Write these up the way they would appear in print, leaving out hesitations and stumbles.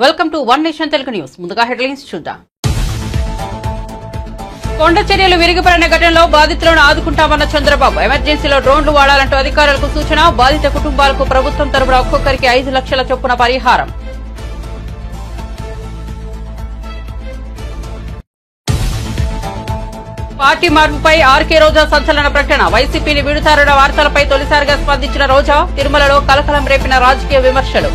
Welcome to one nation Telugu news. ముందుగా headlines చూద్దాం. కొండ చర్యలు విరిగిపడిన ఘటనలో బాధితులను ఆదుకుంటామన్న చంద్రబాబు. ఎమర్జెన్సీలో డ్రోన్లు వాడాలంటూ అధికారులకు సూచన. బాధిత కుటుంబాలకు ప్రభుత్వం తరపున ఒక్కొక్కరికి 5 లక్షల చొప్పున పరిహారం. పార్టీ మార్పుపై ఆర్కే రోజా సంచలన ప్రకటన. వైసీపీని వీడుతారన్న వార్తలపై తొలిసారిగా స్పందించిన రోజా తిరుమలలో కలకలం రేపిన రాజకీయ విమర్శలు.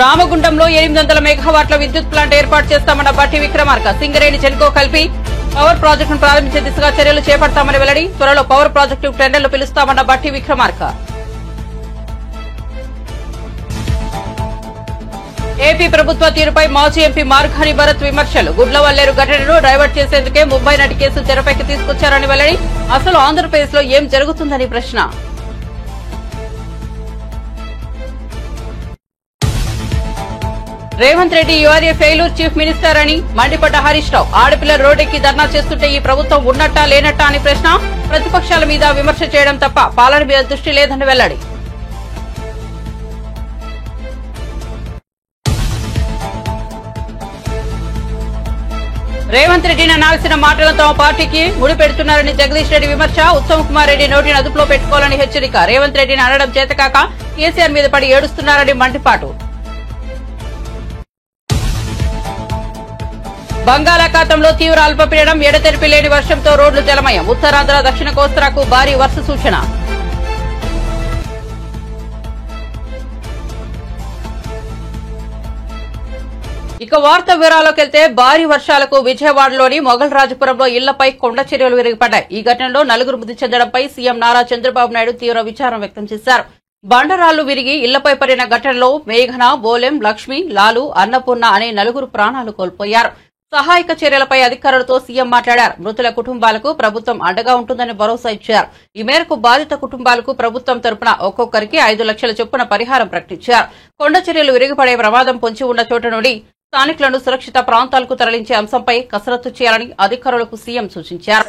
రామగుండంలో 800 మెగావాట్ల విద్యుత్ ప్లాంట్ ఏర్పాటు చేస్తామన్న బట్టి విక్రమార్క. సింగరేణి జెన్కో కలిపి పవర్ ప్రాజెక్టును ప్రారంభించే దిశగా చర్యలు చేపడతామని వెల్లడి. త్వరలో పవర్ ప్రాజెక్టు టెండర్లు పిలుస్తామన్న బట్టి విక్రమార్క. ఏపీ ప్రభుత్వ తీరుపై మాజీ ఎంపీ మార్గాని భరత్ విమర్శలు. గుడ్లవల్లేరు ఘటనను డైవర్ట్ చేసేందుకే ముంబై నటి కేసు తెరపైకి తీసుకొచ్చారని వెల్లడి. అసలు ఆంధ్రప్రదేశ్ లో ఏం జరుగుతుందని ప్రశ్న. Revanth Reddy URA failure chief minister అని మండిపడ్డ హరీష్ రావు. ఆడపిల్లలు రోడ్డెక్కి ధర్నా చేస్తుంటే ఈ ప్రభుత్వం ఉన్నట్టా లేనట్టా అని ప్రశ్న. ప్రతిపక్షాల మీద విమర్శ చేయడం తప్ప పాలన మీద దృష్టి లేదని వెల్లడి. రేవంత్ రెడ్డిని అనాల్సిన మాటలను తమ పార్టీకి ముడిపెడుతున్నారని జగదీష్ రెడ్డి విమర్శ. ఉత్తమ్ కుమార్ రెడ్డి నోటిని అదుపులో పెట్టుకోవాలని హెచ్చరిక. రేవంత్ రెడ్డిని అనడం చేతకాక కేసీఆర్ మీద పడి ఏడుస్తున్నారని మండిపాటు. బంగాళాఖాతంలో తీవ్ర అల్పపీడనం. ఎడతెరిపి లేని వర్షంతో రోడ్లు జలమయం. ఉత్తరాంధ్ర దక్షిణ కోస్తాకు భారీ వర్ష సూచన. ఇక వార్త వివరాల్లోకి వెళ్తే భారీ వర్షాలకు విజయవాడలోని మొగల్రాజపురంలో ఇళ్లపై కొండ చర్యలు విరిగిపడ్డాయి. ఈ ఘటనలో 4 మృతి చెందడంపై సీఎం నారా చంద్రబాబు నాయుడు తీవ్ర విచారం వ్యక్తం చేశారు. బండరాళ్లు విరిగి ఇళ్లపై పడిన ఘటనలో మేఘన, బోలెం, లక్ష్మి, లాలు, అన్నపూర్ణ అనే 4 ప్రాణాలు కోల్పోయారు. సహాయక చర్యలపై అధికారులతో సీఎం మాట్లాడారు. మృతుల కుటుంబాలకు ప్రభుత్వం అండగా ఉంటుందని భరోసా ఇచ్చారు. ఈ మేరకు బాధిత కుటుంబాలకు ప్రభుత్వం తరపున ఒక్కొక్కరికి 5 లక్షల చొప్పున పరిహారం ప్రకటించారు. కొండ చర్యలు విరిగిపడే ప్రమాదం పొంచి ఉన్న చోట నుండి స్థానికులను సురక్షిత ప్రాంతాలకు తరలించే అంశంపై కసరత్తు చేయాలని అధికారులకు సీఎం సూచించారు.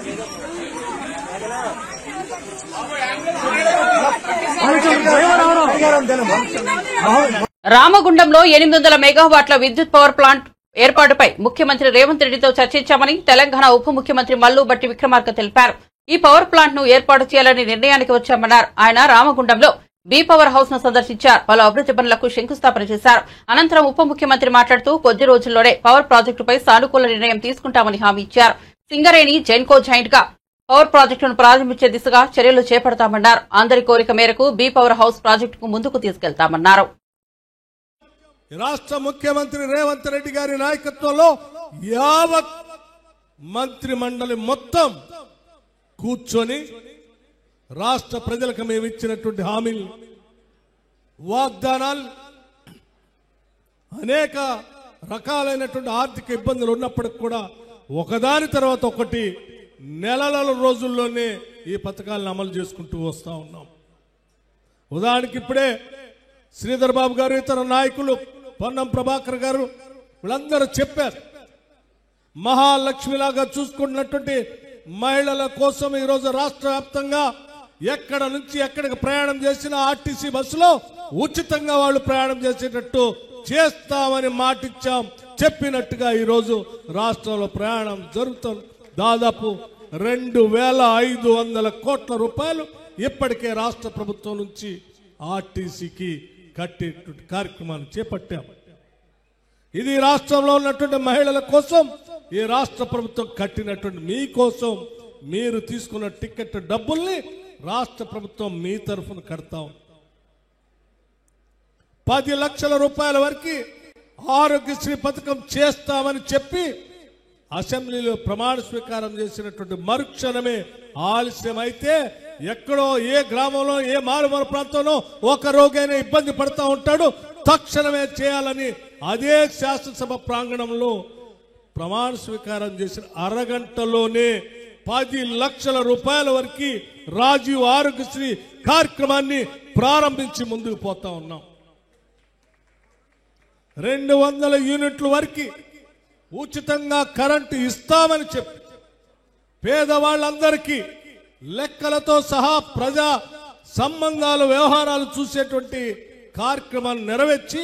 రామగుండంలో 800 మెగావాట్ల విద్యుత్ పవర్ ప్లాంట్ ఏర్పాటుపై ముఖ్యమంత్రి రేవంత్ రెడ్డితో చర్చించామని తెలంగాణ ఉప ముఖ్యమంత్రి మల్లు భట్టి విక్రమార్క తెలిపారు. ఈ పవర్ ప్లాంట్ ను ఏర్పాటు చేయాలని నిర్ణయానికి వచ్చామన్నారు. ఆయన రామగుండంలో బీ పవర్ హౌస్ ను సందర్శించారు. పలు అభివృద్ది పనులకు శంకుస్థాపన చేశారు. అనంతరం ఉప ముఖ్యమంత్రి మాట్లాడుతూ కొద్ది రోజుల్లోనే పవర్ ప్రాజెక్టుపై సానుకూల నిర్ణయం తీసుకుంటామని హామీ ఇచ్చారు. సింగరేణి జెన్కో జాయింట్ గా పవర్ ప్రాజెక్టును ప్రారంభించే దిశగా చర్యలు చేపడతామన్నారు. అందరి కోరిక మేరకు బీ పవర్ హౌస్ ప్రాజెక్టుకు ముందుకు తీసుకెళ్తామన్నారు. రాష్ట్ర ముఖ్యమంత్రి రేవంత్ రెడ్డి గారి నాయకత్వంలో యావత్ మంత్రి మండలి మొత్తం కూర్చొని రాష్ట్ర ప్రజలకు మేము ఇచ్చినటువంటి హామీలు, వాగ్దానాలు, అనేక రకాలైనటువంటి ఆర్థిక ఇబ్బందులు ఉన్నప్పటికి కూడా ఒకదాని తర్వాత ఒకటి నెలల రోజుల్లోనే ఈ పథకాలను అమలు చేసుకుంటూ వస్తూ ఉన్నాం. ఉదాహరణకి ఇప్పుడే శ్రీధర్ బాబు గారు, ఇతర నాయకులు, పొన్నం ప్రభాకర్ గారు వీళ్ళందరూ చెప్పారు. మహాలక్ష్మిలాగా చూసుకున్నటువంటి మహిళల కోసం ఈరోజు రాష్ట్ర వ్యాప్తంగా ఎక్కడ నుంచి ఎక్కడికి ప్రయాణం చేసిన ఆర్టీసీ బస్సులో ఉచితంగా వాళ్ళు ప్రయాణం చేసేటట్టు చేస్తామని మాటిచ్చాం. చెప్పినట్టుగా ఈరోజు రాష్ట్రంలో ప్రయాణం జరుగుతుంది. దాదాపు 2500 కోట్ల రూపాయలు ఇప్పటికే రాష్ట్ర ప్రభుత్వం నుంచి ఆర్టీసీకి కట్టేటువంటి కార్యక్రమాన్ని చేపట్టాం. ఇది రాష్ట్రంలో ఉన్నటువంటి మహిళల కోసం ఈ రాష్ట్ర ప్రభుత్వం కట్టినటువంటి మీకోసం మీరు తీసుకున్న టికెట్ డబ్బుల్ని రాష్ట్ర ప్రభుత్వం మీ తరఫున కడతాం. 10 లక్షల రూపాయల వరకు ఆరోగ్యశ్రీ పథకం చేస్తామని చెప్పి అసెంబ్లీలో ప్రమాణ స్వీకారం చేసినటువంటి మరుక్షణమే ఆలస్యమైతే ఎక్కడో ఏ గ్రామంలో ఏ మారుమూల ప్రాంతంలో ఒక రోగైనా ఇబ్బంది పడుతూ ఉంటాడు. తక్షణమే చేయాలని అదే శాసనసభ ప్రాంగణంలో ప్రమాణ స్వీకారం చేసిన అరగంటలోనే 10 లక్షల రూపాయల వరకు రాజీవ్ ఆరోగ్యశ్రీ కార్యక్రమాన్ని ప్రారంభించి ముందుకు పోతా ఉన్నాం. 200 యూనిట్ల వరకు ఉచితంగా కరెంటు ఇస్తామని చెప్పి పేదవాళ్ళందరికీ లెక్కలతో సహా ప్రజా సంబంధాలు వ్యవహారాలు చూసేటువంటి కార్యక్రమాన్ని నెరవేర్చి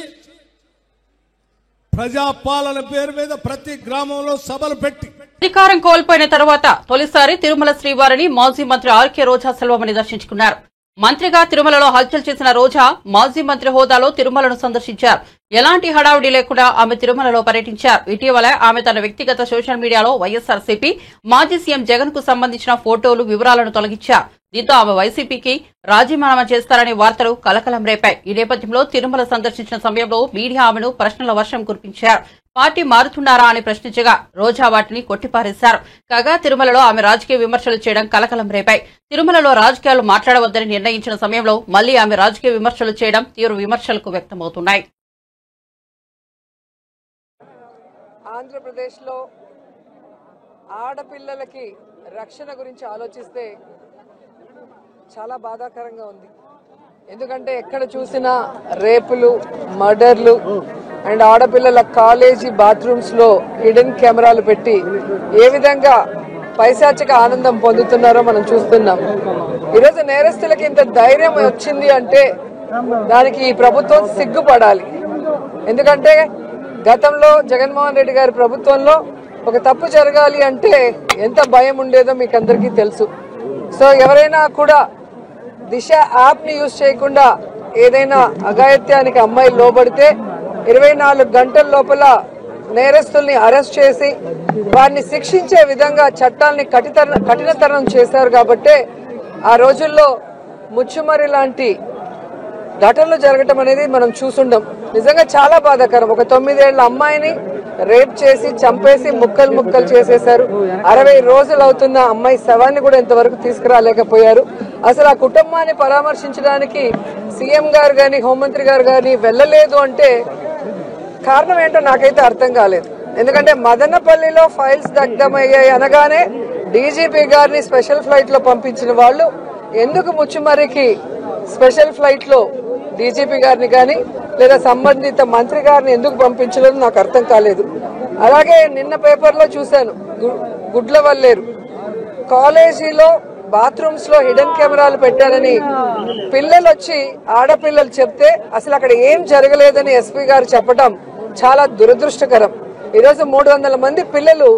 ప్రజాపాలన పేరు మీద ప్రతి గ్రామంలో సభలు పెట్టి అధికారం కోల్పోయిన తర్వాత తొలిసారి తిరుమల శ్రీవారిని మాజీ మంత్రి ఆర్కే రోజా సెల్వమణి దర్శించుకున్నారు. మంత్రిగా తిరుమలలో హల్చల్ చేసిన రోజా మాజీ మంత్రి హోదాలో తిరుమలను సందర్శించారు. ఎలాంటి హడావుడి లేకుండా ఆమె తిరుమలలో పర్యటించారు. ఇటీవల ఆమె తన వ్యక్తిగత సోషల్ మీడియాలో వైఎస్ఆర్సీపీ మాజీ సీఎం జగన్ కు సంబంధించిన ఫోటోలు వివరాలను తొలగించారు. దీంతో ఆమె వైసీపీకి రాజీనామా చేస్తారనే వార్తలు కలకలం రేపాయి. ఈ నేపథ్యంలో తిరుమల సందర్శించిన సమయంలో మీడియా ఆమెను ప్రశ్నల వర్షం కురిపించారు. పార్టీ మారుతున్నారా అని ప్రశ్నించగా రోజా వాటిని కొట్టిపారేశారు. కాగా తిరుమలలో ఆమె రాజకీయ విమర్శలు చేయడం కలకలం రేపాయి. తిరుమలలో రాజకీయాలు మాట్లాడవద్దని నిర్ణయించిన సమయంలో మళ్లీ ఆమె రాజకీయ విమర్శలు చేయడం తీవ్ర విమర్శలకు వ్యక్తమవుతున్నాయి. ఆంధ్రప్రదేశ్లో ఆడపిల్లలకి రక్షణ గురించి ఆలోచిస్తే చాలా బాధాకరంగా ఉంది. ఎందుకంటే ఎక్కడ చూసినా రేపులు, మర్డర్లు అండ్ ఆడపిల్లల కాలేజీ బాత్రూమ్స్ లో హిడెన్ కెమెరాలు పెట్టి ఏ విధంగా పైశాచిక ఆనందం పొందుతున్నారో మనం చూస్తున్నాం. ఈరోజు నేరస్తులకి ఇంత ధైర్యం వచ్చింది అంటే దానికి ఈ ప్రభుత్వం సిగ్గుపడాలి. ఎందుకంటే గతంలో జగన్మోహన్ రెడ్డి గారి ప్రభుత్వంలో ఒక తప్పు జరగాలి అంటే ఎంత భయం ఉండేదో మీకు అందరికీ తెలుసు. సో ఎవరైనా కూడా దిశ యాప్ ని యూజ్ చేయకుండా ఏదైనా అఘాయిత్యానికి అమ్మాయి లోబడితే 24 గంటల లోపల నేరస్తుల్ని అరెస్ట్ చేసి వారిని శిక్షించే విధంగా చట్టాలని కఠినతరం చేశారు. కాబట్టి ఆ రోజుల్లో ముచ్చుమరి లాంటి ఘటనలు జరగటం అనేది మనం చూసుండం. నిజంగా చాలా బాధాకరం. ఒక 9 ఏళ్ల అమ్మాయిని రేప్ చేసి చంపేసి ముక్కలు ముక్కలు చేసేశారు. 60 రోజులు అవుతున్న అమ్మాయి శవాన్ని కూడా ఇంతవరకు తీసుకురాలేకపోయారు. అసలు ఆ కుటుంబాన్ని పరామర్శించడానికి సీఎం గారు గాని హోంమంత్రి గారు గాని వెళ్ళలేదు అంటే కారణం ఏంటో నాకైతే అర్థం కాలేదు. ఎందుకంటే మదనపల్లిలో ఫైల్స్ దగ్ధమయ్యాయి అనగానే డీజీపీ గారిని స్పెషల్ ఫ్లైట్ లో పంపించిన వాళ్ళు ఎందుకు ముచ్చుమర్రికి స్పెషల్ ఫ్లైట్ లో డీజీపీ గారిని కానీ లేదా సంబంధిత మంత్రి గారిని ఎందుకు పంపించలేదు నాకు అర్థం కాలేదు. అలాగే నిన్న పేపర్లో చూశాను, గుడ్లవల్లేరు కాలేజీలో బాత్రూమ్స్ లో హిడెన్ కెమెరాలు పెట్టారని పిల్లలు వచ్చి ఆడపిల్లలు చెప్తే అసలు అక్కడ ఏం జరగలేదని ఎస్పీ గారు చెప్పడం చాలా దురదృష్టకరం. ఈరోజు 300 మంది పిల్లలు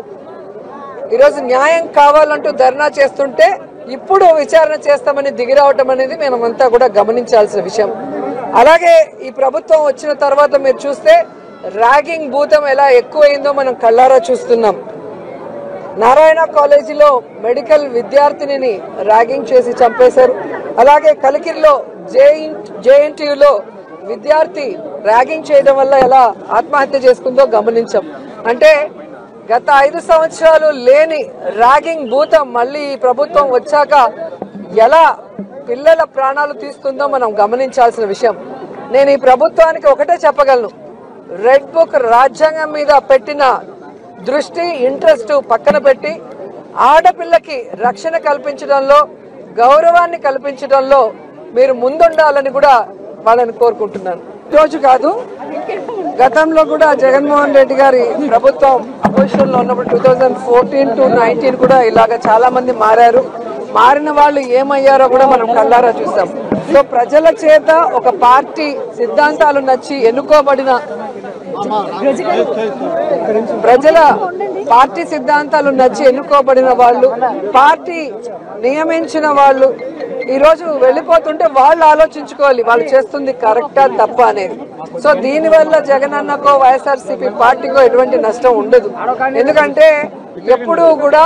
ఈరోజు న్యాయం కావాలంటూ ధర్నా చేస్తుంటే ఇప్పుడు విచారణ చేస్తామని దిగిరావటం అనేది మేమంతా కూడా గమనించాల్సిన విషయం. అలాగే ఈ ప్రభుత్వం వచ్చిన తర్వాత మీరు చూస్తే ర్యాగింగ్ భూతం ఎలా ఎక్కువైందో మనం కళ్ళారా చూస్తున్నాం. నారాయణ కాలేజీలో మెడికల్ విద్యార్థినిని ర్యాగింగ్ చేసి చంపేశారు. అలాగే కలికిరిలో జేఎన్టీయూలో విద్యార్థి ర్యాగింగ్ చేయడం వల్ల ఎలా ఆత్మహత్య చేసుకుందో గమనించాం. అంటే గత 5 సంవత్సరాలు లేని ర్యాగింగ్ భూతం మళ్ళీ ఈ ప్రభుత్వం వచ్చాక ఎలా పిల్లల ప్రాణాలు తీస్తుందో మనం గమనించాల్సిన విషయం. నేను ఈ ప్రభుత్వానికి ఒకటే చెప్పగలను, రెడ్ బుక్ రాజ్యాంగం మీద పెట్టిన దృష్టి ఇంట్రెస్ట్ పక్కన పెట్టి ఆడపిల్లకి రక్షణ కల్పించడంలో గౌరవాన్ని కల్పించడంలో మీరు ముందుండాలని కూడా వాళ్ళని కోరుకుంటున్నాను. రోజు కాదు, గతంలో కూడా జగన్మోహన్ రెడ్డి గారి ప్రభుత్వం అపోజిషన్ లో ఉన్నప్పుడు 2014 to 19 కూడా ఇలాగ చాలా మంది మారారు. మారిన వాళ్ళు ఏమయ్యారో కూడా మనం కళ్ళారా చూసాం. సో ప్రజల చేత ఒక పార్టీ సిద్ధాంతాలు నచ్చి ఎన్నుకోబడిన పార్టీ సిద్ధాంతాలు నచ్చి ఎన్నుకోబడిన వాళ్ళు, పార్టీ నియమించిన వాళ్ళు ఈ రోజు వెళ్లిపోతుంటే వాళ్ళు ఆలోచించుకోవాలి వాళ్ళు చేస్తుంది కరెక్టా తప్ప అనేది. సో దీనివల్ల జగన్ అన్నకో వైఎస్ఆర్సీపీ పార్టీకో ఎటువంటి నష్టం ఉండదు. ఎందుకంటే ఎప్పుడూ కూడా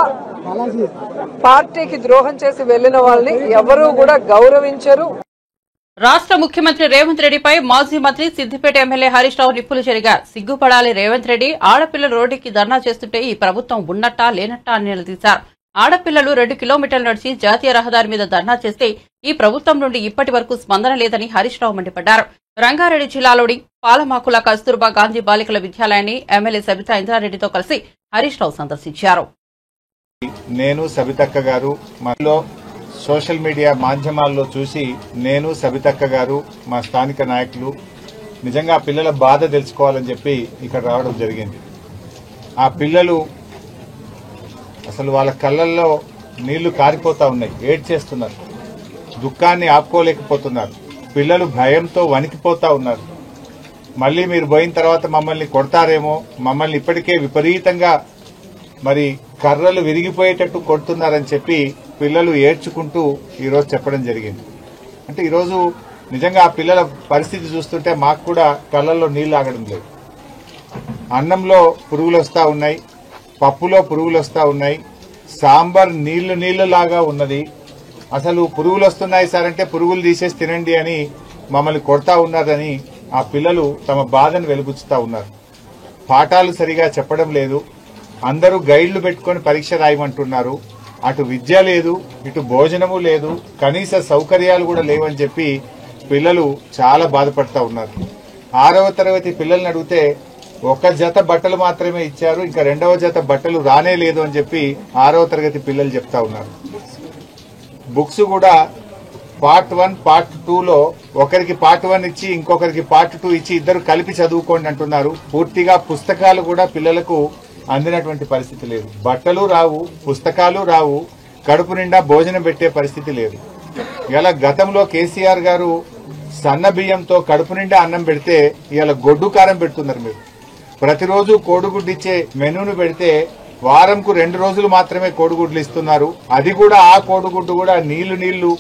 పార్టీకి ద్రోహం చేసి వెళ్లిన వాళ్ళని ఎవరూ కూడా గౌరవించరు. రాష్ట్ర ముఖ్యమంత్రి రేవంత్ రెడ్డిపై మాజీ మంత్రి సిద్దిపేట ఎమ్మెల్యే హరీష్ రావు నిప్పులు చెరిగారు. సిగ్గుపడాలి రేవంత్ రెడ్డి, ఆడపిల్లలు రోడ్డుకి ధర్నా చేస్తుంటే ఈ ప్రభుత్వం ఉన్నట్టా లేనట్టా అని నిలదీశారు. ఆడపిల్లలు 2 కిలోమీటర్లు నడిచి జాతీయ రహదారి మీద ధర్నా చేస్తే ఈ ప్రభుత్వం నుండి ఇప్పటి వరకు స్పందన లేదని హరీష్ రావు మండిపడ్డారు. రంగారెడ్డి జిల్లాలోని పాలమాకుల కస్తూర్బా గాంధీ బాలికల విద్యాలయాన్ని ఎమ్మెల్యే సబితా ఇంద్రారెడ్డితో కలిసి హరీష్ రావు సందర్శించారు. నేను సబితక్క గారు మనలో సోషల్ మీడియా మాధ్యమాల్లో చూసి నేను సబితక్క గారు మా స్థానిక నాయకులు నిజంగా పిల్లల బాధ తెలుసుకోవాలని చెప్పి ఇక్కడ రావడం జరిగింది. ఆ పిల్లలు అసలు వాళ్ళ కళ్ళల్లో నీళ్లు కారిపోతా ఉన్నాయి, ఏడ్చేస్తున్నారు, దుఃఖాన్ని ఆపుకోలేకపోతున్నారు. పిల్లలు భయంతో వణికిపోతా ఉన్నారు. మళ్ళీ మీరు పోయిన తర్వాత మమ్మల్ని కొడతారేమో, మమ్మల్ని ఇప్పటికే విపరీతంగా మరి కర్రలు విరిగిపోయేటట్టు కొడుతున్నారని చెప్పి పిల్లలు ఏడ్చుకుంటూ ఈరోజు చెప్పడం జరిగింది. అంటే ఈరోజు నిజంగా ఆ పిల్లల పరిస్థితి చూస్తుంటే మాకు కూడా కళ్ళల్లో నీళ్లు ఆగడం లేదు. అన్నంలో పురుగులు వస్తూ ఉన్నాయి, పప్పులో పురుగులు వస్తూ ఉన్నాయి, సాంబార్ నీళ్లు లాగా ఉన్నది. అసలు పురుగులు వస్తున్నాయి సార్ అంటే పురుగులు తీసేసి తినండి అని మమ్మల్ని కొడతా ఉన్నారని ఆ పిల్లలు తమ బాధను వెలుబుచ్చుతా ఉన్నారు. పాఠాలు సరిగా చెప్పడం లేదు, అందరూ గైడ్లు పెట్టుకొని పరీక్ష రాయమంటున్నారు. అటు విద్య లేదు, ఇటు భోజనము లేదు, కనీస సౌకర్యాలు కూడా లేవని చెప్పి పిల్లలు చాలా బాధపడతా ఉన్నారు. 6వ తరగతి పిల్లల్ని అడిగితే ఒక జత బట్టలు మాత్రమే ఇచ్చారు, ఇంకా 2వ జత బట్టలు రానే లేదు అని చెప్పి 6వ తరగతి పిల్లలు చెప్తా ఉన్నారు. బుక్స్ కూడా పార్ట్ 1 పార్ట్ 2లో ఒకరికి పార్ట్ 1 ఇచ్చి ఇంకొకరికి పార్ట్ 2 ఇచ్చి ఇద్దరు కలిపి చదువుకోండి అంటున్నారు. పూర్తిగా పుస్తకాలు కూడా పిల్లలకు అందినటువంటి పరిస్థితి లేదు. బట్టలు రావు, పుస్తకాలు రావు, కడుపు నిండా భోజనం పెట్టే పరిస్థితి లేదు. ఇలా గతంలో కేసీఆర్ గారు సన్న బియ్యంతో కడుపు నిండా అన్నం పెడితే ఇలా గొడ్డు కారం పెడుతున్నారు. మీరు ప్రతిరోజు కోడిగుడ్డు ఇచ్చే మెనూను పెడితే వారంకు 2 రోజులు మాత్రమే కోడిగుడ్లు ఇస్తున్నారు. అది కూడా ఆ కోడిగుడ్డు కూడా నీళ్లు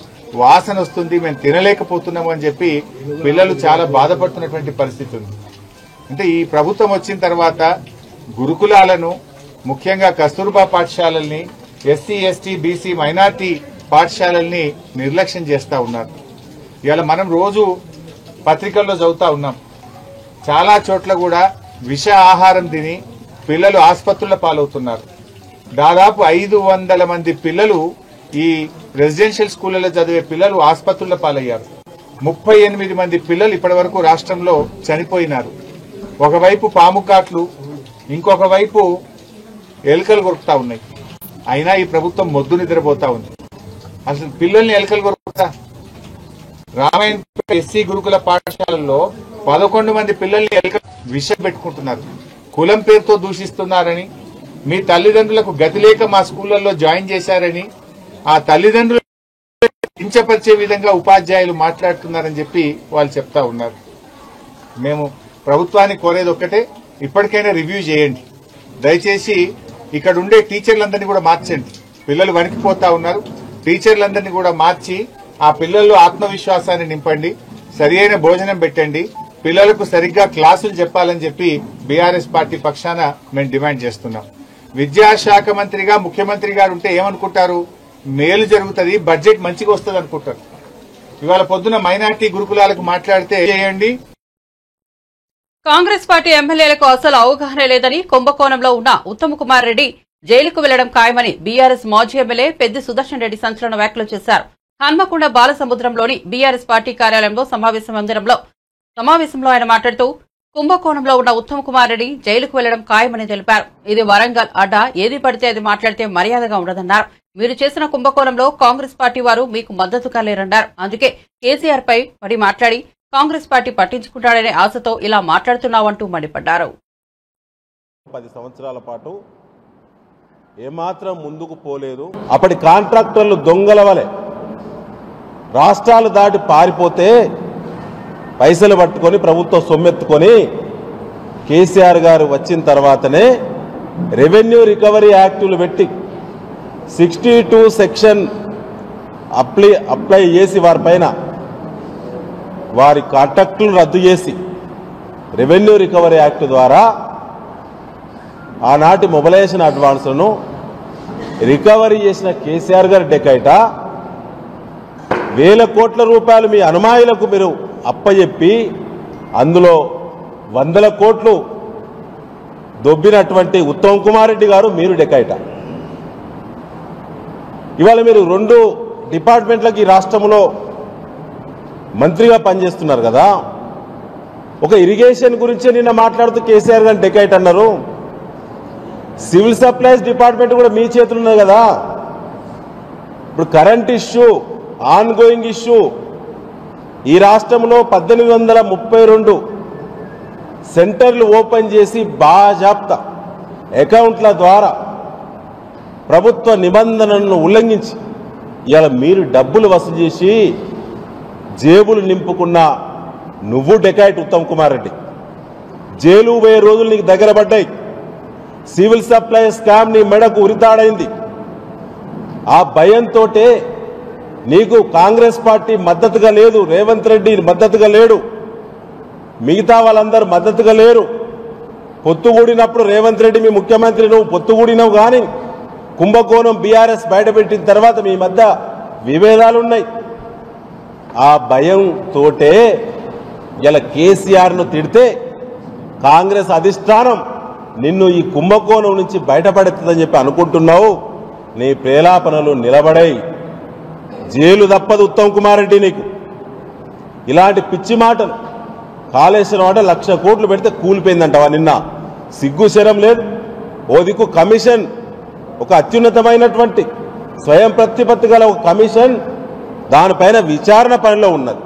వాసన వస్తుంది, మేము తినలేకపోతున్నాము అని చెప్పి పిల్లలు చాలా బాధపడుతున్నటువంటి పరిస్థితి ఉంది. అంటే ఈ ప్రభుత్వం వచ్చిన తర్వాత గురుకులాలను, ముఖ్యంగా కస్తూర్బా పాఠశాలల్ని, ఎస్సీ ఎస్టీ బీసీ మైనార్టీ పాఠశాలల్ని నిర్లక్ష్యం చేస్తా ఉన్నారు. ఇవాళ మనం రోజు పత్రికల్లో చదువుతా ఉన్నాం, చాలా చోట్ల కూడా విష ఆహారం తిని పిల్లలు ఆసుపత్రుల పాలవుతున్నారు. దాదాపు 500 మంది పిల్లలు ఈ రెసిడెన్షియల్ స్కూళ్లలో చదివే పిల్లలు ఆసుపత్రుల పాలయ్యారు. 38 మంది పిల్లలు ఇప్పటి వరకు రాష్ట్రంలో చనిపోయినారు. ఒకవైపు పాము కాట్లు, ఇంకొక వైపు ఎలుకలు కొరుకుతా ఉన్నాయి. అయినా ఈ ప్రభుత్వం మొద్దు నిద్రపోతా ఉంది. అసలు పిల్లల్ని ఎలుకలు కొరుకుతా. రామాయణ ఎస్సీ గురుకుల పాఠశాలల్లో 11 మంది పిల్లల్ని ఎలుకలు విషం పెట్టుకుంటున్నారు. కులం పేరుతో దూషిస్తున్నారని, మీ తల్లిదండ్రులకు గతి లేక మా స్కూళ్లలో జాయిన్ చేశారని, ఆ తల్లిదండ్రులు కించపరిచే విధంగా ఉపాధ్యాయులు మాట్లాడుతున్నారని చెప్పి వాళ్ళు చెప్తా ఉన్నారు. మేము ప్రభుత్వాన్ని కోరేది ఒక్కటే, ఇప్పటికైనా రివ్యూ చేయండి. దయచేసి ఇక్కడ ఉండే టీచర్లందరినీ కూడా మార్చండి. పిల్లలు వణికిపోతా ఉన్నారు. టీచర్లందరినీ కూడా మార్చి ఆ పిల్లల్లో ఆత్మవిశ్వాసాన్ని నింపండి, సరి అయిన భోజనం పెట్టండి, పిల్లలకు సరిగ్గా క్లాసులు చెప్పాలని చెప్పి బీఆర్ఎస్ పార్టీ పక్షాన మేము డిమాండ్ చేస్తున్నాం. విద్యాశాఖ మంత్రిగా ముఖ్యమంత్రి గారు ఉంటే ఏమనుకుంటారు? మేలు జరుగుతుంది, బడ్జెట్ మంచిగా వస్తుంది అనుకుంటారు. ఇవాళ పొద్దున మైనార్టీ గురుకులాలకు మాట్లాడితే చేయండి. కాంగ్రెస్ పార్టీ ఎమ్మెల్యేలకు అసలు అవగాహన లేదని కుంభకోణంలో ఉన్న ఉత్తమ్ కుమార్ రెడ్డి జైలుకు వెళ్లడం ఖాయమని బీఆర్ఎస్ మాజీ ఎమ్మెల్యే పెద్ది సుదర్శన్ రెడ్డి సంచలన వ్యాఖ్యలు చేశారు. హన్మకొండ బాలసముద్రంలోని బీఆర్ఎస్ పార్టీ కార్యాలయంలో సమావేశంలో ఆయన మాట్లాడుతూ కుంభకోణంలో ఉన్న ఉత్తమ్ కుమార్ రెడ్డి జైలుకు వెళ్లడం ఖాయమని తెలిపారు. ఇది వరంగల్ అడ్డా, ఏది పడితే అది మాట్లాడితే మర్యాదగా ఉండదన్నారు. మీరు చేసిన కుంభకోణంలో కాంగ్రెస్ పార్టీ వారు మీకు మద్దతుగా లేరన్నారు. అందుకే కేసీఆర్ పై పడి మాట్లాడి కాంగ్రెస్ పార్టీ పట్టించుకుంటాడనే ఆశతో ఇలా మాట్లాడుతున్నావంటూ మండిపడ్డారు. 10 సంవత్సరాల పాటు ఏమాత్రం ముందుకు పోలేదు. అప్పటి కాంట్రాక్టర్లు దొంగల వలె రాష్ట్రాలు దాటి పారిపోతే పైసలు పట్టుకొని ప్రభుత్వం సొమ్మెత్తుకొని కేసీఆర్ గారు వచ్చిన తర్వాతనే రెవెన్యూ రికవరీ యాక్టులు పెట్టి 62 సెక్షన్ అప్లై చేసి వారిపైన వారి కాంట్రాక్టులు రద్దు చేసి రెవెన్యూ రికవరీ యాక్ట్ ద్వారా ఆనాటి మొబిలైజేషన్ అడ్వాన్స్లను రికవరీ చేసిన కేసీఆర్ గారి డెకైట వేల కోట్ల రూపాయలు మీ అనుమాయులకు మీరు అప్పచెప్పి అందులో 100 కోట్లు దొబ్బినటువంటి ఉత్తమ్ కుమార్ రెడ్డి గారు మీరు డెకైట. ఇవాళ మీరు 2 డిపార్ట్మెంట్లకి ఈ రాష్ట్రంలో మంత్రిగా పనిచేస్తున్నారు కదా. ఒక ఇరిగేషన్ గురించే నిన్న మాట్లాడుతూ కేసీఆర్ గారిని డెకైట్ అన్నారు. సివిల్ సప్లైస్ డిపార్ట్మెంట్ కూడా మీ చేతులు ఉన్నది కదా. ఇప్పుడు current issue, on going issue, ఈ రాష్ట్రంలో 1832 సెంటర్లు ఓపెన్ చేసి బాజాప్తా అకౌంట్ల ద్వారా ప్రభుత్వ నిబంధనలను ఉల్లంఘించి ఇలా మీరు డబ్బులు వసూలు చేసి జేబులు నింపుకున్న నువ్వు డెకాయిట్ ఉత్తమ్ కుమార్ రెడ్డి. జైలు 1000 రోజులు నీకు దగ్గర పడ్డాయి. సివిల్ సప్లై స్కామ్ నీ మెడకు ఉరితాడైంది. ఆ భయంతో నీకు కాంగ్రెస్ పార్టీ మద్దతుగా లేదు, రేవంత్ రెడ్డి మద్దతుగా లేడు, మిగతా వాళ్ళందరూ మద్దతుగా లేరు. పొత్తుగూడినప్పుడు రేవంత్ రెడ్డి మీ ముఖ్యమంత్రి, నువ్వు పొత్తుగూడినవు కానీ కుంభకోణం బీఆర్ఎస్ బయటపెట్టిన తర్వాత మీ మధ్య విభేదాలున్నాయి. ఆ భయంతోటే ఇలా కేసీఆర్ను తిడితే కాంగ్రెస్ అధిష్టానం నిన్ను ఈ కుంభకోణం నుంచి బయటపడుతుందని చెప్పి అనుకుంటున్నావు. నీ ప్రేలాపనలు నిలబడాయి. జైలు తప్పదు ఉత్తమ్ కుమార్ రెడ్డి నీకు. ఇలాంటి పిచ్చి మాటలు, కాళేశ్వరం అంటే 1,00,000 కోట్లు పెడితే కూలిపోయిందంటవా నిన్న? సిగ్గు శరం లేదు. ఓ దిక్కు కమిషన్, ఒక అత్యున్నతమైనటువంటి స్వయం ప్రతిపత్తి గల ఒక కమిషన్ దానిపైన విచారణ పనిలో ఉన్నది.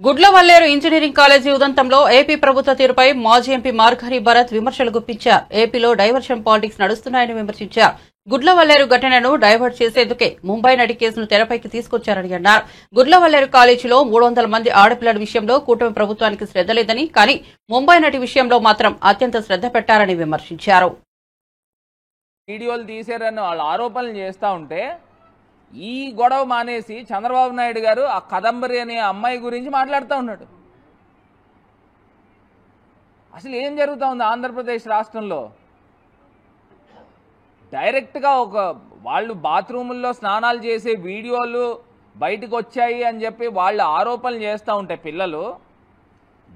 గుడ్లవల్లేరు ఇంజనీరింగ్ కాలేజీ ఉదంతంలో ఏపీ ప్రభుత్వ తీరుపై మాజీ ఎంపీ మార్గారి భరత్ విమర్శలు గుప్పించారు. ఏపీలో డైవర్షన్ పాలిటిక్స్ నడుస్తున్నాయని విమర్శించారు. గుడ్లవల్లేరు ఘటనను డైవర్ట్ చేసేందుకే ముంబై నటి కేసును తెరపైకి తీసుకొచ్చారని అన్నారు. గుడ్లవల్లేరు కాలేజీలో 300 మంది ఆడపిల్లల విషయంలో కూటమి ప్రభుత్వానికి శ్రద్ధ లేదని, కానీ ముంబై నటి విషయంలో మాత్రం అత్యంత శ్రద్ధ పెట్టారని విమర్శించారు. వీడియోలు తీశారని వాళ్ళు ఆరోపణలు చేస్తూ ఉంటే ఈ గొడవ మానేసి చంద్రబాబు నాయుడు గారు ఆ కదంబరి అనే అమ్మాయి గురించి మాట్లాడుతూ ఉన్నాడు. అసలు ఏం జరుగుతూ ఉంది ఆంధ్రప్రదేశ్ రాష్ట్రంలో? డైరెక్ట్గా వాళ్ళు బాత్రూముల్లో స్నానాలు చేసే వీడియోలు బయటకు వచ్చాయి అని చెప్పి వాళ్ళు ఆరోపణలు చేస్తూ ఉంటే పిల్లలు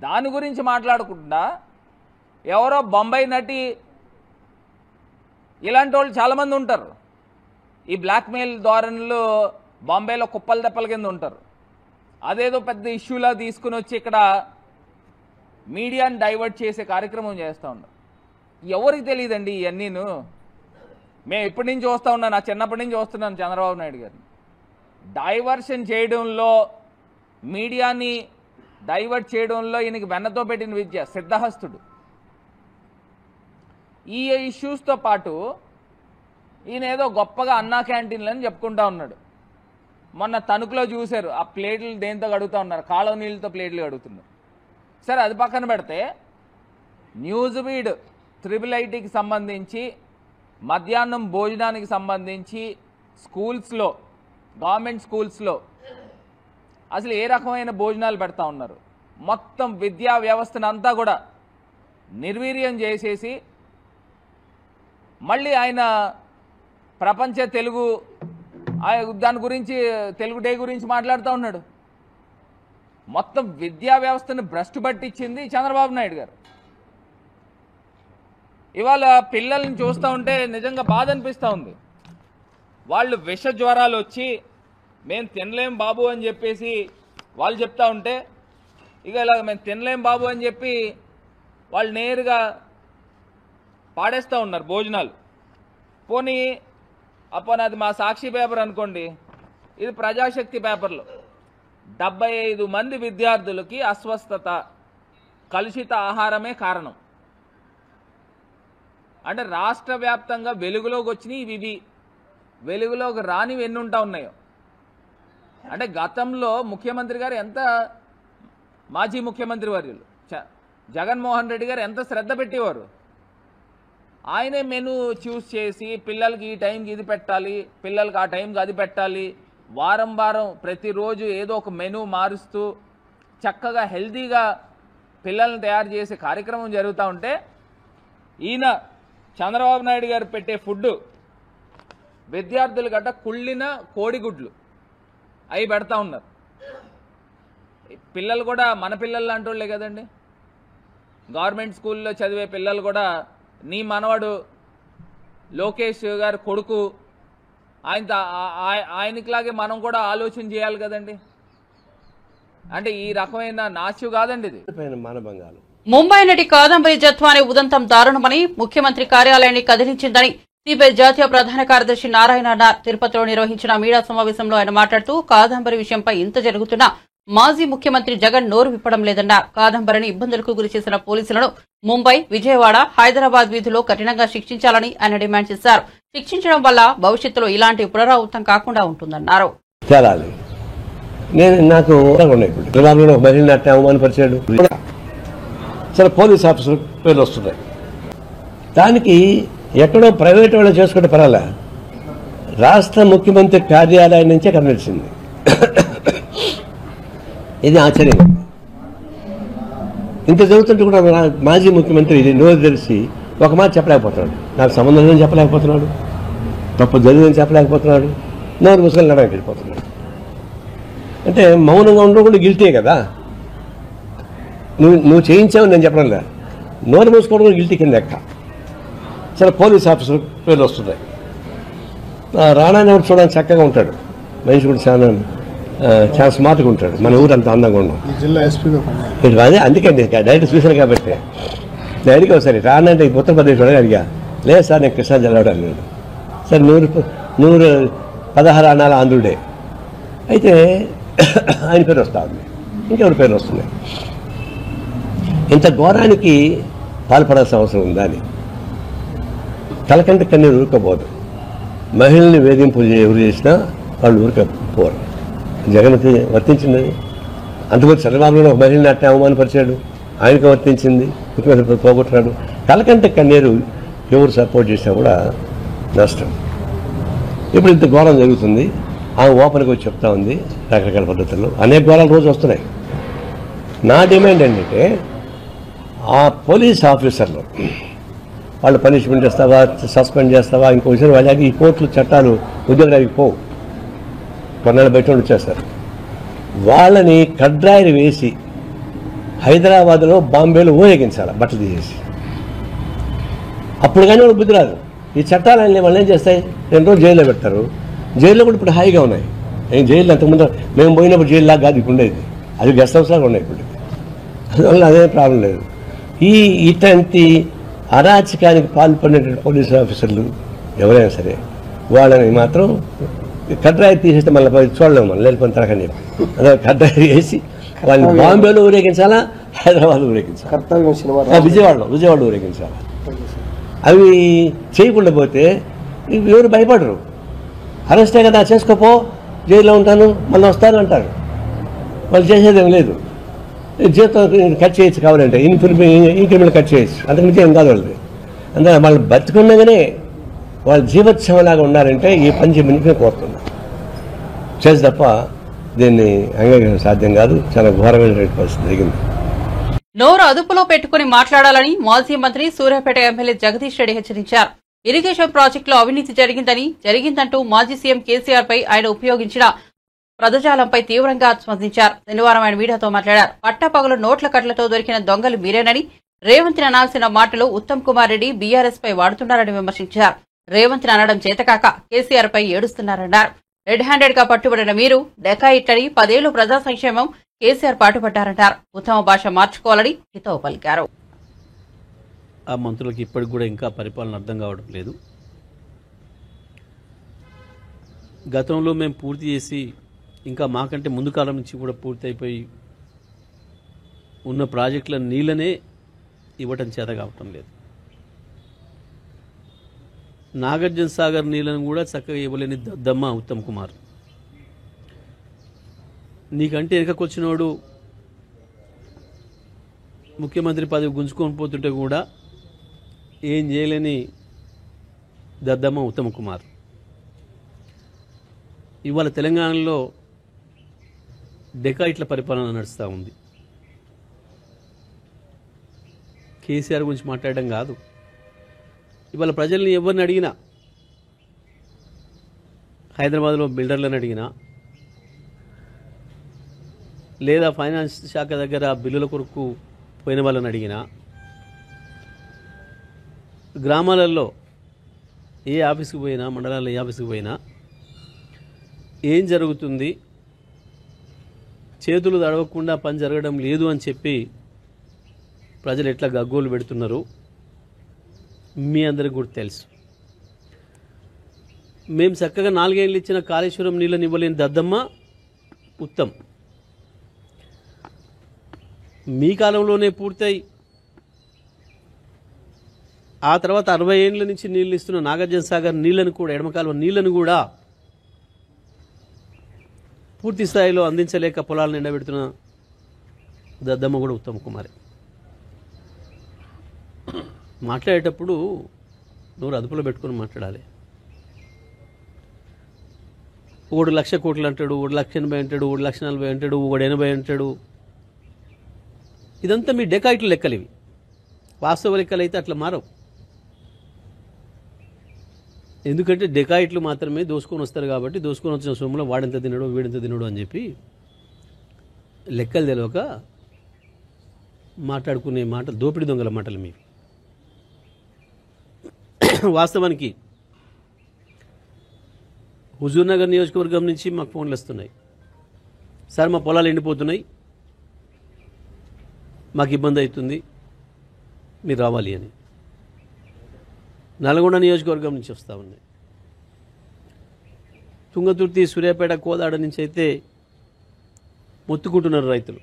దాని గురించి మాట్లాడకుండా ఎవరో బొంబాయి నటి, ఇలాంటి వాళ్ళు చాలామంది ఉంటారు. ఈ బ్లాక్మెయిల్ ధోరణిలో బాంబేలో కుప్పల దెప్పల కింద ఉంటారు. అదేదో పెద్ద ఇష్యూలా తీసుకుని వచ్చి ఇక్కడ మీడియాని డైవర్ట్ చేసే కార్యక్రమం చేస్తూ ఉన్నారు. ఎవరికి తెలియదండి ఇవన్నీను. మేము ఇప్పటి నుంచి చూస్తూ ఉన్నాను, నా చిన్నప్పటి నుంచి చూస్తున్నాను చంద్రబాబు నాయుడు గారిని డైవర్షన్ చేయడంలో, మీడియాని డైవర్ట్ చేయడంలో ఈయనకి వెన్నతో పెట్టిన విద్య, సిద్ధహస్తుడు. ఈ ఇష్యూస్తో పాటు ఈయన ఏదో గొప్పగా అన్నా క్యాంటీన్లు అని చెప్పుకుంటా ఉన్నాడు. మొన్న తణుకులో చూశారు, ఆ ప్లేట్లు దేంతో కడుగుతూ ఉన్నారు, కాలువ నీళ్ళతో ప్లేట్లు కడుగుతున్నారు. సరే అది పక్కన పెడితే న్యూస్ బీడ్ 888కి సంబంధించి మధ్యాహ్నం భోజనానికి సంబంధించి స్కూల్స్లో, గవర్నమెంట్ స్కూల్స్లో అసలు ఏ రకమైన భోజనాలు పెడతా ఉన్నారు? మొత్తం విద్యా వ్యవస్థను అంతా కూడా నిర్వీర్యం చేసేసి మళ్ళీ ఆయన ప్రపంచ తెలుగు దాని గురించి, తెలుగు డే గురించి మాట్లాడుతూ ఉన్నాడు. మొత్తం విద్యా వ్యవస్థను భ్రష్టు పట్టించింది చంద్రబాబు నాయుడు గారు. ఇవాళ పిల్లల్ని చూస్తూ ఉంటే నిజంగా బాధ అనిపిస్తూ ఉంది. వాళ్ళు విష జ్వరాలు వచ్చి మేము తినలేం బాబు అని చెప్పేసి వాళ్ళు చెప్తా ఉంటే, ఇక ఇలా మేము తినలేం బాబు అని చెప్పి వాళ్ళు నేరుగా పాడేస్తూ ఉన్నారు భోజనాలు. పోనీ అది మా సాక్షి పేపర్ అనుకోండి, ఇది ప్రజాశక్తి పేపర్లో 75 మంది విద్యార్థులకి అస్వస్థత, కలుషిత ఆహారమే కారణం. అంటే రాష్ట్ర వ్యాప్తంగా వెలుగులోకి వచ్చినాయి ఇవి, వెలుగులోకి రానివి ఎన్ని ఉంటా ఉన్నాయో. అంటే గతంలో ముఖ్యమంత్రి గారు ఎంత, మాజీ ముఖ్యమంత్రి వర్యులు జగన్మోహన్ రెడ్డి గారు ఎంత శ్రద్ధ పెట్టేవారు. ఆయనే మెనూ చూస్ చేసి పిల్లలకి ఈ టైంకి ఇది పెట్టాలి, పిల్లలకి ఆ టైంకి అది పెట్టాలి, వారం వారం ప్రతిరోజు ఏదో ఒక మెనూ మారుస్తూ చక్కగా హెల్తీగా పిల్లల్ని తయారు చేసే కార్యక్రమం జరుగుతూ ఉంటే, ఈయన చంద్రబాబు నాయుడు గారు పెట్టే ఫుడ్ విద్యార్థులు గట్ట కుళ్ళిన కోడిగుడ్లు అవి పెడతా ఉన్నారు. పిల్లలు కూడా మన పిల్లలు లాంటి వాళ్ళే కదండి. గవర్నమెంట్ స్కూల్లో చదివే పిల్లలు కూడా నీ మనవడు లోకేష్ గారి కొడుకు, ఆయనకిలాగే మనం కూడా ఆలోచన చేయాలి కదండి. అంటే ఈ రకమైన నాశ్యు కాదండి ఇది. ముంబై నటి కాదంబరి జత్వాని ఉదంతం దారుణమని, ముఖ్యమంత్రి కార్యాలయాన్ని కదిలించిందని సిపిఐ జాతీయ ప్రధాన కార్యదర్శి నారాయణ అన్నారు. తిరుపతిలో నిర్వహించిన మీడియా సమావేశంలో ఆయన మాట్లాడుతూ, కాదంబరి విషయంపై ఇంత జరుగుతున్నా మాజీ ముఖ్యమంత్రి జగన్ నోరు విప్పడం లేదన్నారు. కాదంబరిని ఇబ్బందులకు గురిచేసిన పోలీసులను ముంబై, విజయవాడ, హైదరాబాద్ వీధుల్లో కఠినంగా శిక్షించాలని ఆయన డిమాండ్ చేశారు. శిక్షించడం వల్ల భవిష్యత్తులో ఇలాంటి పునరావృతం కాకుండా ఉంటుందన్నారు. తేలాలి. నాకు ఇప్పుడు మహిళ నాట్యం అవమానపరిచాడు, చాలా పోలీస్ ఆఫీసర్ పేర్లు వస్తున్నాయి. దానికి ఎక్కడో ప్రైవేట్ వాళ్ళు చేసుకుంటే పర్వాలే, రాష్ట్ర ముఖ్యమంత్రి కార్యాలయం నుంచే కనిపించింది. ఇది ఆశ్చర్యం. ఇంత జరుగుతుంటే కూడా మాజీ ముఖ్యమంత్రి ఇది నోరు తెరిచి ఒక మాట చెప్పలేకపోతున్నాడు. నాకు సంబంధం లేదని చెప్పలేకపోతున్నాడు, తప్పు జరిగిందని చెప్పలేకపోతున్నాడు, నోరు ముసుకొని నడవకి వెళ్ళిపోతున్నాడు. అంటే మౌనంగా ఉండడం కూడా గిల్టే కదా. నువ్వు చేయించావు నేను చెప్పడం లేదు, నోరు మూసుకోవడం కూడా గిల్టీ కింద లెక్క. చాలా పోలీస్ ఆఫీసర్ పేర్లు వస్తున్నాయి. రాణా ఎవరు చూడడానికి చక్కగా ఉంటాడు, మనిషి కూడా చాలా స్మార్ట్గా ఉంటాడు, మన ఊరు అంత అందంగా ఉన్నాం. అదే అందుకండి డైరెక్ట్ చూశాను కాబట్టి నేను అడిగా ఒకసారి రానా అంటే ఉత్తరప్రదేశ్ వాడు అడిగా. లేదు సార్ నేను కృష్ణా జిల్లా అడిగాడు. సార్ 116 ఆనాల ఆంధ్రుడే. అయితే ఆయన పేరు వస్తా ఉంది, ఇంకెవరి పేరు వస్తున్నాయి. ఇంత ఘోరానికి పాల్పడాల్సిన అవసరం ఉందా అని తలకంటే కన్నీరు ఊరుకోబోదు. మహిళల్ని వేధింపులు ఎవరు చేసినా వాళ్ళు ఊరుకపోరు. జగన్కి వర్తించింది. అంతకుముందు చంద్రబాబులో ఒక మహిళని అట్టే అవమానపరిచాడు, ఆయనకు వర్తించింది, ముఖ్యమంత్రి పోగొట్టాడు. తలకంటే కన్నీరు ఎవరు సపోర్ట్ చేసినా కూడా నష్టం. ఇప్పుడు ఇంత ఘోరం జరుగుతుంది. ఆమె ఓపెన్గా వచ్చి చెప్తా ఉంది రకరకాల పద్ధతుల్లో. అనేక ఘోరాలు రోజు వస్తున్నాయి. నా డిమాండ్ ఏంటంటే ఆ పోలీస్ ఆఫీసర్లు వాళ్ళు పనిష్మెంట్ చేస్తావా, సస్పెండ్ చేస్తావా, ఇంకో విషయం వాళ్ళకి ఈ కోర్టులు చట్టాలు ఉద్యోగానికి పోవు, కొన్నాళ్ళు బయట వచ్చేస్తారు. వాళ్ళని కడ్రాయిలు వేసి హైదరాబాద్లో బాంబేలో ఊరేగించాలి బట్టలు తీసేసి. అప్పుడు కానీ వాళ్ళు బుద్ధి రాదు. ఈ చట్టాలన్నీ వాళ్ళు ఏం చేస్తాయి, 2 రోజులు జైల్లో పెడతారు. జైల్లో కూడా ఇప్పుడు హాయిగా ఉన్నాయి. నేను జైల్లో అంతకుముందు మేము పోయినప్పుడు జైల్లో కాదు ఇప్పుడు ఉండేది, అది గెస్ట్ హౌస్ లాగా ఉన్నాయి ఇప్పుడు. అందువల్ల అదే ప్రాబ్లం లేదు. ఇట్లాంటి అరాచకానికి పాల్పడినటువంటి పోలీసు ఆఫీసర్లు ఎవరైనా సరే వాళ్ళని మాత్రం కడ్రాయి తీసేస్తే మళ్ళీ చూడలేము, మనం లేకపోయిన తరకని చెప్పి అదే కడ్రాయి వేసి వాళ్ళని బాంబేలో ఊరేగించాలా, హైదరాబాద్లో ఊరేగించాలి, విజయవాడలో ఊరేగించాలి. అవి చేయకుండా పోతే ఎవరు భయపడరు. అరెస్టే కదా, చేసుకోపో, జైల్లో ఉంటాను, మళ్ళీ వస్తాను అంటారు. వాళ్ళు చేసేదేం లేదు. జీతం కట్ చేయొచ్చు కావాలంటే, ఇంక్రిమెంట్ కట్ చేయొచ్చు, అంతకుమించి ఏం కాదు వాళ్ళది. అందుకే వాళ్ళు బతుకున్నగానే వాళ్ళు జీవోత్సవంలాగా ఉండాలంటే ఈ పని చేయమని కోరుతున్నా. చేసి తప్ప దీన్ని అంగీకరించడం సాధ్యం కాదు. చాలా ఘోరమైన పరిస్థితి జరిగింది. నోరు అదుపులో పెట్టుకుని మాట్లాడాలని మాజీ మంత్రి సూర్యాపేట ఎమ్మెల్యే జగదీష్ రెడ్డి హెచ్చరించారు. ఇరిగేషన్ ప్రాజెక్టులో అవినీతి జరిగిందంటూ మాజీ సీఎం కేసీఆర్ పై ఆయన ఉపయోగించిన పదజాలంపై తీవ్రంగా స్పందించారు. శనివారం ఆయన మీడియాతో మాట్లాడారు. పట్టపగలు నోట్ల కట్లతో దొరికిన దొంగలు మీరేనని, రేవంత్ని అనాల్సిన మాటలు ఉత్తమ్ కుమార్ రెడ్డి బీఆర్ఎస్ పై వాడుతున్నారని విమర్శించారు. రేవంత్ని అనడం చేతకాక కేసీఆర్ పై ఏడుస్తున్నారన్నారు. రెడ్ హ్యాండెడ్ గా పట్టుబడిన మీరు డెకాయిట్లని 10 ఏళ్లు ప్రజా సంక్షేమం కేసీఆర్ పాటుపడ్డారంటారు. ఉత్తమ భాష మార్చుకోవాలని హితవు పలికారు. ఆ మంత్రులకు ఇప్పటికి కూడా ఇంకా పరిపాలన అర్థం కావడం లేదు. గతంలో మేము పూర్తి చేసి ఇంకా మాకంటే ముందు కాలం నుంచి కూడా పూర్తి అయిపోయి ఉన్న ప్రాజెక్టుల నీళ్ళనే ఇవ్వటం చేత కావటం లేదు. నాగార్జున సాగర్ నీళ్ళను కూడా చక్కగా ఇవ్వలేని దద్దమ్మ ఉత్తమ్ కుమార్. నీకంటే వెనకకొచ్చినోడు ముఖ్యమంత్రి పదవి గుంజుకొని పోతుంటే కూడా ఏం చేయలేని దద్దమ్మ ఉత్తమ్ కుమార్. ఇవాళ తెలంగాణలో డెకాయిట్ల పరిపాలన నడుస్తూ ఉంది. కేసీఆర్ గురించి మాట్లాడడం కాదు. ఇవాళ ప్రజల్ని ఎవరిని అడిగినా, హైదరాబాద్లో బిల్డర్లను అడిగినా, లేదా ఫైనాన్స్ శాఖ దగ్గర బిల్లుల కొరకు పోయిన వాళ్ళని అడిగినా, గ్రామాలలో ఏ ఆఫీస్కి పోయినా, మండలాల్లో ఏ ఆఫీస్కి పోయినా ఏం జరుగుతుంది, చేతులు తడవకుండా పని జరగడం లేదు అని చెప్పి ప్రజలు ఎట్లా గగ్గోలు పెడుతున్నారు మీ అందరికి కూడా తెలుసు. మేము చక్కగా 4 ఏళ్ళు ఇచ్చిన కాళేశ్వరం నీళ్ళని ఇవ్వలేని దద్దమ్మ ఉత్తమ్. మీ కాలంలోనే పూర్తయి ఆ తర్వాత 60 ఏళ్ల నుంచి నీళ్లు ఇస్తున్న నాగార్జున సాగర్ నీళ్లను కూడా, ఎడమకాలువ నీళ్లను కూడా పూర్తి స్థాయిలో అందించలేక పొలాలను ఎండబెడుతున్న దద్దమ్మ కూడా ఉత్తమ్ కుమారే. మాట్లాడేటప్పుడు నోరు అదుపులో పెట్టుకుని మాట్లాడాలి. 1,00,000 కోట్లు అంటాడు, 1,80,000 అంటాడు, 1,40,000 అంటాడు, 180 అంటాడు. ఇదంతా మీ డెకాయిట్లు లెక్కలు. ఇవి వాస్తవ లెక్కలు అయితే అట్లా మారవు. ఎందుకంటే డెకాయిట్లు మాత్రమే దోసుకొని వస్తారు కాబట్టి దోసుకొని వచ్చిన సొమ్ములో వాడెంత తినడు వీడెంత తినడు అని చెప్పి లెక్కలు తెలియక మాట్లాడుకునే మాటలు దోపిడి దొంగల మాటలు మీవి. వాస్తవానికి హుజూర్నగర్ నియోజకవర్గం నుంచి మాకు ఫోన్లు వస్తున్నాయి. సార్ మా పొలాలు ఎండిపోతున్నాయి, మాకు ఇబ్బంది అవుతుంది, మీరు రావాలి అని. నల్గొండ నియోజకవర్గం నుంచి వస్తూ ఉన్నాయి. తుంగతుర్తి, సూర్యాపేట, కోదాడ నుంచి అయితే మొత్తుకుంటున్నారు రైతులు,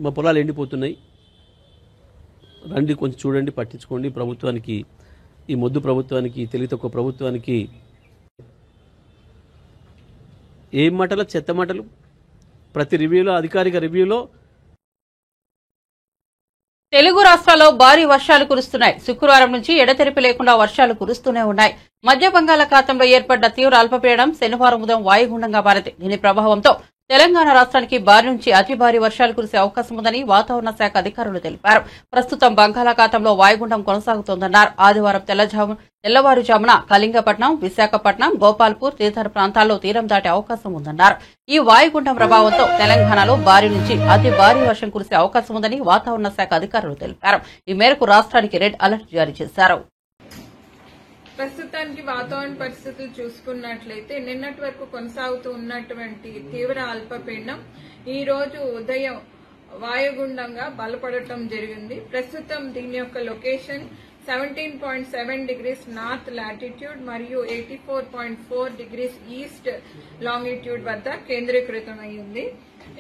మా పొలాలు ఎండిపోతున్నాయి, రండి కొంచెం చూడండి, పట్టించుకోండి. ప్రభుత్వానికి, ఈ మొద్దు ప్రభుత్వానికి, తెలివి తక్కువ ప్రభుత్వానికి ఏం మాటలు, చెత్త మాటలు. ప్రతి రివ్యూలో, అధికారిక రివ్యూలో తెలుగు రాష్ట్రాల్లో భారీ వర్షాలు కురుస్తున్నాయి. శుక్రవారం నుంచి ఎడతెరిపి లేకుండా వర్షాలు కురుస్తూనే ఉన్నాయి. మధ్య బంగాళాఖాతంలో ఏర్పడ్డ తీవ్ర అల్పపీడనం శనివారం ఉదయం వాయుగుండంగా మారింది. దీని ప్రభావంతో తెలంగాణ రాష్ట్రానికి భారీ నుంచి అతి భారీ వర్షాలు కురిసే అవకాశం ఉందని వాతావరణ శాఖ అధికారులు తెలిపారు. ప్రస్తుతం బంగాళాఖాతంలో వాయుగుండం కొనసాగుతోందన్నారు. ఆదివారం తెల్లవారుజామున కళింగపట్నం, విశాఖపట్నం, గోపాల్పూర్ తదితర ప్రాంతాల్లో తీరం దాటే అవకాశం ఉందన్నారు. ఈ వాయుగుండం ప్రభావంతో తెలంగాణలో భారీ నుంచి అతి భారీ వర్షం కురిసే అవకాశం ఉందని వాతావరణ శాఖ అధికారులు తెలిపారు. ఈ మేరకు రాష్ట్రానికి రెడ్ అలర్ట్ జారీ చేశారు. ప్రస్తుతానికి వాతావరణ పరిస్థితులు చూసుకున్నట్లయితే నిన్నటి వరకు కొనసాగుతూ ఉన్నటువంటి తీవ్ర అల్పపీడనం ఈ రోజు ఉదయం వాయుగుండంగా బలపడటం జరిగింది. ప్రస్తుతం దీని యొక్క లొకేషన్ 17.7 degrees నార్త్ లాటిట్యూడ్ మరియు 84.4 degrees ఈస్ట్ లాంగిట్యూడ్ వద్ద కేంద్రీకృతమైంది.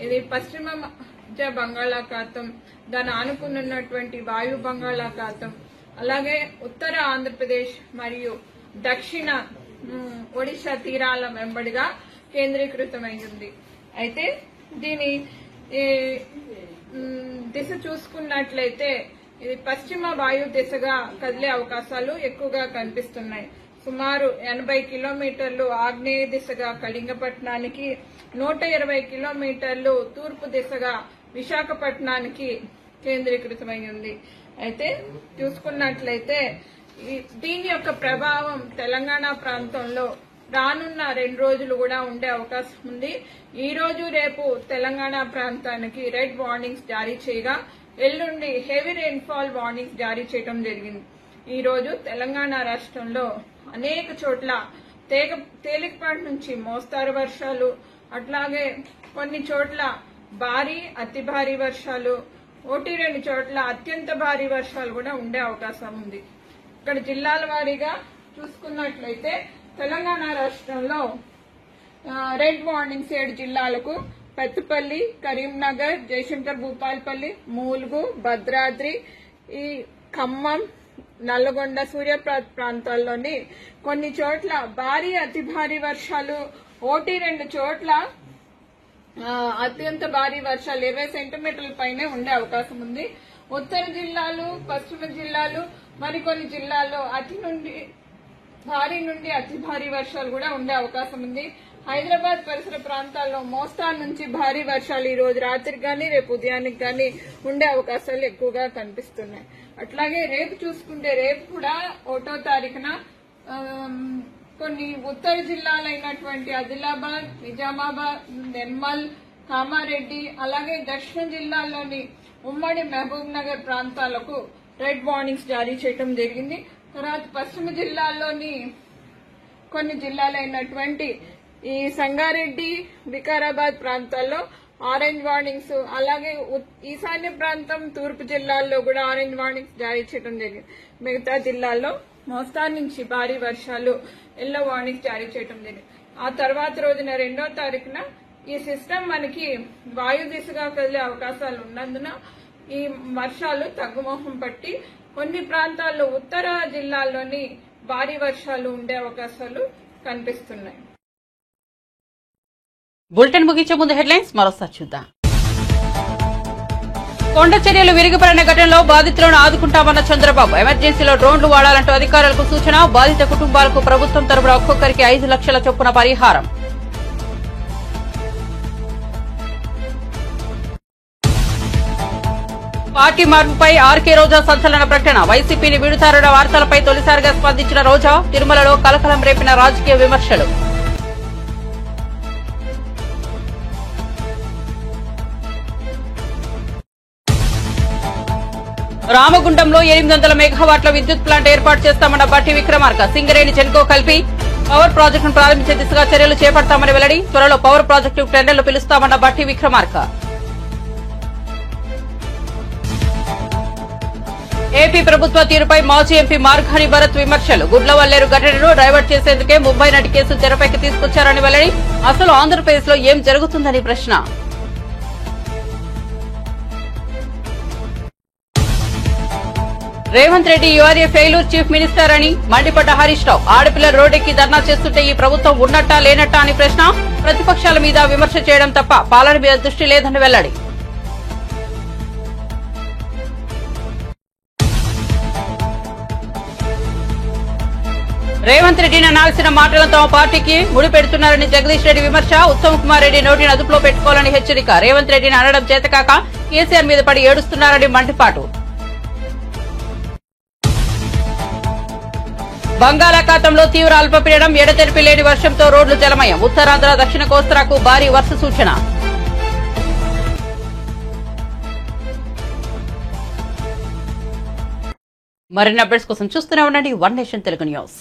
ఇది పశ్చిమ మధ్య బంగాళాఖాతం, దాని ఆనుకున్నటువంటి వాయు బంగాళాఖాతం, అలాగే ఉత్తర ఆంధ్రప్రదేశ్ మరియు దక్షిణ ఒడిశా తీరాల వెంబడిగా కేంద్రీకృతమైంది. అయితే దీని దిశ చూసుకున్నట్లయితే ఇది పశ్చిమ వాయు దిశగా కదిలే అవకాశాలు ఎక్కువగా కనిపిస్తున్నాయి. సుమారు 80 కిలోమీటర్లు ఆగ్నేయ దిశగా కళింగపట్నానికి, 120 కిలోమీటర్లు తూర్పు దిశగా విశాఖపట్నానికి కేంద్రీకృతమై ఉంది. అయితే చూసుకున్నట్లయితే దీని యొక్క ప్రభావం తెలంగాణ ప్రాంతంలో రానున్న 2 రోజులు కూడా ఉండే అవకాశం ఉంది. ఈ రోజు రేపు తెలంగాణ ప్రాంతానికి రెడ్ వార్నింగ్స్ జారీ చేయగా ఎల్లుండి హెవీ రెయిన్ఫాల్ వార్నింగ్స్ జారీ చేయడం జరిగింది. ఈ రోజు తెలంగాణ రాష్ట్రంలో అనేక చోట్ల తేలికపాటి నుంచి మోస్తారు వర్షాలు, అట్లాగే కొన్ని చోట్ల భారీ, అతి భారీ వర్షాలు, 1-2 చోట్ల అత్యంత భారీ వర్షాలు కూడా ఉండే అవకాశం ఉంది. ఇక్కడ జిల్లాల వారీగా చూసుకున్నట్లయితే తెలంగాణ రాష్ట్రంలో రెడ్ వార్నింగ్స్ 7 జిల్లాలకు పెద్దపల్లి, కరీంనగర్, జయశంకర్ భూపాల్పల్లి, ములుగు, భద్రాద్రి, ఈ ఖమ్మం, నల్లగొండ, సూర్యాపేట ప్రాంతాల్లోని కొన్ని చోట్ల భారీ, అతి భారీ వర్షాలు, 1-2 చోట్ల అత్యంత భారీ వర్షాలు 20 సెంటీమీటర్ల పైనే ఉండే అవకాశం ఉంది. ఉత్తర జిల్లాలు, పశ్చిమ జిల్లాలు, మరికొన్ని జిల్లాల్లో భారీ నుండి అతి భారీ వర్షాలు కూడా ఉండే అవకాశం ఉంది. హైదరాబాద్ పరిసర ప్రాంతాల్లో మోస్తారు నుంచి భారీ వర్షాలు ఈ రోజు రాత్రికి గానీ రేపు ఉదయానికి గానీ ఉండే అవకాశాలు ఎక్కువగా కనిపిస్తున్నాయి. అట్లాగే రేపు చూసుకుంటే రేపు కూడా 1వ తారీఖున కొన్ని ఉత్తర జిల్లాలైనటువంటి ఆదిలాబాద్, నిజామాబాద్, నిర్మల్, కామారెడ్డి, అలాగే దక్షిణ జిల్లాల్లోని ఉమ్మడి మహబూబ్ నగర్ ప్రాంతాలకు రెడ్ వార్నింగ్స్ జారీ చేయడం జరిగింది. తర్వాత పశ్చిమ జిల్లాల్లోని కొన్ని జిల్లాలైనటువంటి ఈ సంగారెడ్డి, వికారాబాద్ ప్రాంతాల్లో ఆరెంజ్ వార్నింగ్స్, అలాగే ఈశాన్య ప్రాంతం, తూర్పు జిల్లాల్లో కూడా ఆరెంజ్ వార్నింగ్స్ జారీ చేయడం జరిగింది. మిగతా జిల్లాల్లో మోస్తారు నుంచి భారీ వర్షాలు, ఎల్లో వార్నింగ్స్ జారీ చేయడం జరిగింది. ఆ తర్వాత రోజున 2వ తారీఖున ఈ సిస్టమ్ మనకి వాయు దిశగా కదిలే అవకాశాలు ఉన్నందున ఈ వర్షాలు తగ్గుముఖం పట్టి కొన్ని ప్రాంతాల్లో ఉత్తర జిల్లాల్లోని భారీ వర్షాలు ఉండే అవకాశాలు కనిపిస్తున్నాయి. బులెటిన్ ముగించే ముందు హెడ్లైన్స్ మరోసారి చూద్దాం. కొండ చర్యలు విరిగిపడిన ఘటనలో బాధితులను ఆదుకుంటామన్న చంద్రబాబు. ఎమర్జెన్సీలో డ్రోన్లు వాడాలంటూ అధికారులకు సూచన. బాధిత కుటుంబాలకు ప్రభుత్వం తరపున ఒక్కొక్కరికి 5 లక్షల చొప్పున పరిహారం. పార్టీ మార్పుపై ఆర్కే రోజా సంచలన ప్రకటన. వైసీపీని వీడుతారన్న వార్తలపై తొలిసారిగా స్పందించిన రోజా తిరుమలలో కలకలం రేపిన రాజకీయ విమర్శలు. రామగుండంలో 800 మెగావాట్ల విద్యుత్ ప్లాంట్ ఏర్పాటు చేస్తామన్న బట్టి విక్రమార్క. సింగరేణి జెన్కో కలిపి పవర్ ప్రాజెక్టును ప్రారంభించే దిశగా చర్యలు చేపడతామని వెల్లడి. త్వరలో పవర్ ప్రాజెక్టు టెండర్లు పిలుస్తామన్న బట్టి విక్రమార్క. ఏపీ ప్రభుత్వ తీరుపై మాజీ ఎంపీ మార్గాని భరత్ విమర్శలు. గుడ్లవల్లేరు ఘటనను డైవర్ట్ చేసేందుకే ముంబై నటి కేసు తెరపైకి తీసుకొచ్చారని వెల్లడి. అసలు ఆంధ్రప్రదేశ్ లో ఏం జరుగుతుందని ప్రశ్న. Revanth Reddy URA failure chief minister అని మండిపడ్డ హరీష్ రావు. ఆడపిల్లలు రోడ్డెక్కి ధర్నా చేస్తుంటే ఈ ప్రభుత్వం ఉన్నట్టా లేనట్టా అని ప్రశ్న. ప్రతిపక్షాల మీద విమర్శ చేయడం తప్ప పాలన మీద దృష్టి లేదని వెల్లడి. రేవంత్ రెడ్డిని అనాల్సిన మాటలను తమ పార్టీకి ముడిపెడుతున్నారని జగదీష్ రెడ్డి విమర్శ. ఉత్తమ్ కుమార్ రెడ్డి నోటిని అదుపులో పెట్టుకోవాలని హెచ్చరిక. రేవంత్ రెడ్డిని అనడం చేతకాక కేసీఆర్ మీద పడి ఏడుస్తున్నారని మండిపాటు. బంగాళాఖాతంలో తీవ్ర అల్పపీడనం. ఎడతెరిపి లేని వర్షంతో రోడ్లు జలమయం. ఉత్తరాంధ్ర దక్షిణ కోస్తాకు భారీ వర్ష సూచన. మరిన్ని అప్డేట్స్ కోసం చూస్తూనే ఉండండి వన్ నేషన్ తెలుగు న్యూస్.